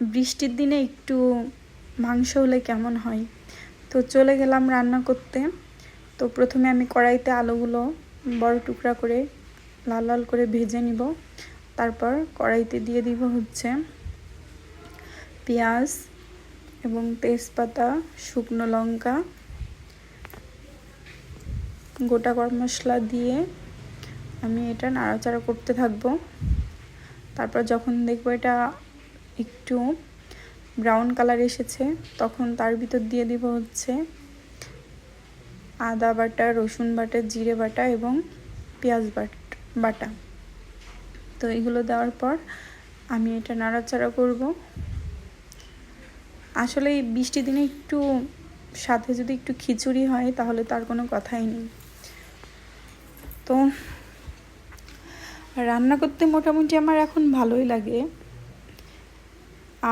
বৃষ্টির দিনে একটু মাংস হলে কেমন হয়। তো চলে গেলাম রান্না করতে। তো প্রথমে আমি কড়াইতে আলুগুলো বড় টুকরা করে লাল লাল করে ভেজে নিব। তারপর কড়াইতে দিয়ে দিব হচ্ছে পেঁয়াজ এবং তেজপাতা, শুকনো লঙ্কা, গোটা গরম মশলা দিয়ে আমি এটা নাড়াচাড়া করতে থাকবো। তারপর যখন দেখবো এটা একটু ব্রাউন কালার এসেছে, তখন তার ভিতর দিয়ে দিব হচ্ছে আদা বাটা, রসুন বাটা, জিরে বাটা এবং পেঁয়াজ বাটা। তো এগুলো দেওয়ার পর আমি এটা নাড়াচাড়া করব। আসলে এই বৃষ্টির দিনে একটু সাথে যদি একটু খিচুড়ি হয় তাহলে তার কোনো কথাই নেই। তো রান্না করতে মোটামুটি আমার এখন ভালোই লাগে।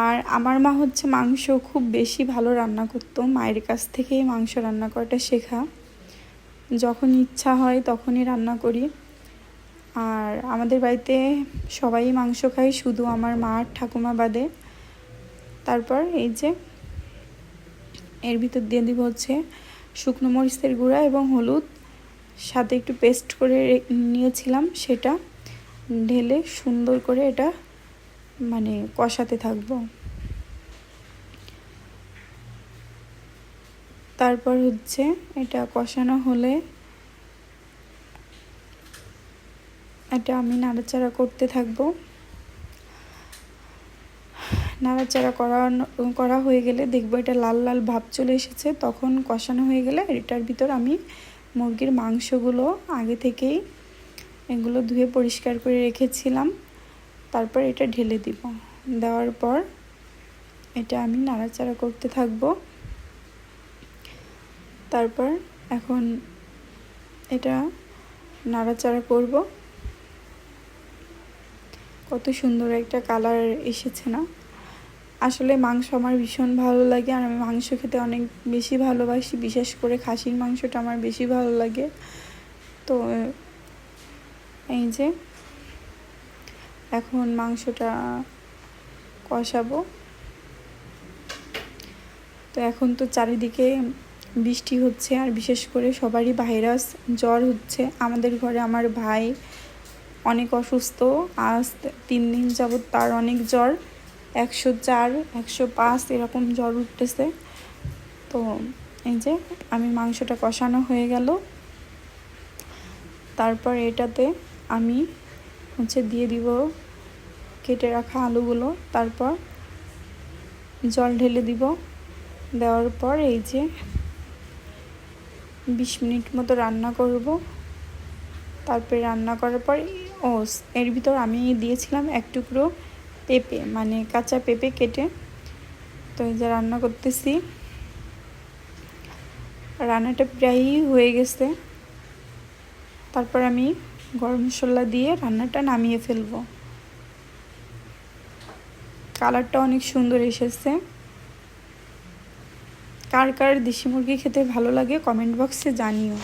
আর আমার মা হচ্ছে মাংস খুব বেশি ভালো রান্না করতো। মায়ের কাছ থেকেই মাংস রান্না করাটা শেখা। যখন ইচ্ছা হয় তখনই রান্না করি। আর আমাদের বাড়িতে সবাই মাংস খায়, শুধু আমার মা আর ঠাকুমা বাদে। তারপর এই যে এর ভিতর দিয়ে দিব হচ্ছে শুকনো মরিচের গুঁড়া এবং হলুদ, সাথে একটু পেস্ট করে নিয়েছিলাম, সেটা ঢেলে সুন্দর করে এটা মানে কষাতে থাকবো। তারপর হচ্ছে এটা কষানো হলে এটা আমি নাড়াচাড়া করতে থাকবো। নাড়াচাড়া করা হয়ে গেলে দেখবো এটা লাল লাল ভাব চলে এসেছে। তখন কষানো হয়ে গেলে এটার ভিতর আমি মুরগির মাংসগুলো আগে থেকেই এগুলো ধুয়ে পরিষ্কার করে রেখেছিলাম, তারপর এটা ঢেলে দিব। দেওয়ার পর এটা আমি নাড়াচাড়া করতে থাকবো। তারপর এখন এটা নাড়াচাড়া করব। কত সুন্দর একটা কালার এসেছে না? আসলে মাংস আমার ভীষণ ভালো লাগে, আর আমি মাংস খেতে অনেক বেশি ভালোবাসি। বিশেষ করে খাসির মাংসটা আমার বেশি ভালো লাগে। তো এই যে এখন মাংসটা কষাবো। তো এখন তো চারিদিকে বৃষ্টি হচ্ছে, আর বিশেষ করে সবারই ভাইরাস জ্বর হচ্ছে। আমাদের ঘরে আমার ভাই অনেক অসুস্থ, আজ 3 দিন যাবৎ তার অনেক জ্বর, 104, 105 এরকম জ্বর উঠতেছে। তো এই যে আমি মাংসটা কষানো হয়ে গেল। তারপর এটাতে আমি হচ্ছে দিয়ে দিব কেটে রাখা আলুগুলো। তারপর জল ঢেলে দিব। দেওয়ার পর এই যে 20 মিনিট মতো রান্না করব। তারপরে রান্না করার পর এর ভিতর আমি দিয়েছিলাম 1 টুকরো পেঁপে, মানে কাঁচা পেঁপে কেটে। তো এই যে রান্না করতেছি। রান্নাটা প্রায়ই হয়ে গেছে। তারপর আমি গরম মশলা দিয়ে রান্নাটা নামিয়ে ফেলবো। কালারটা অনেক সুন্দর এসেছে। কার কার দেশি মুরগি খেতে ভালো লাগে কমেন্ট বক্সে জানিও।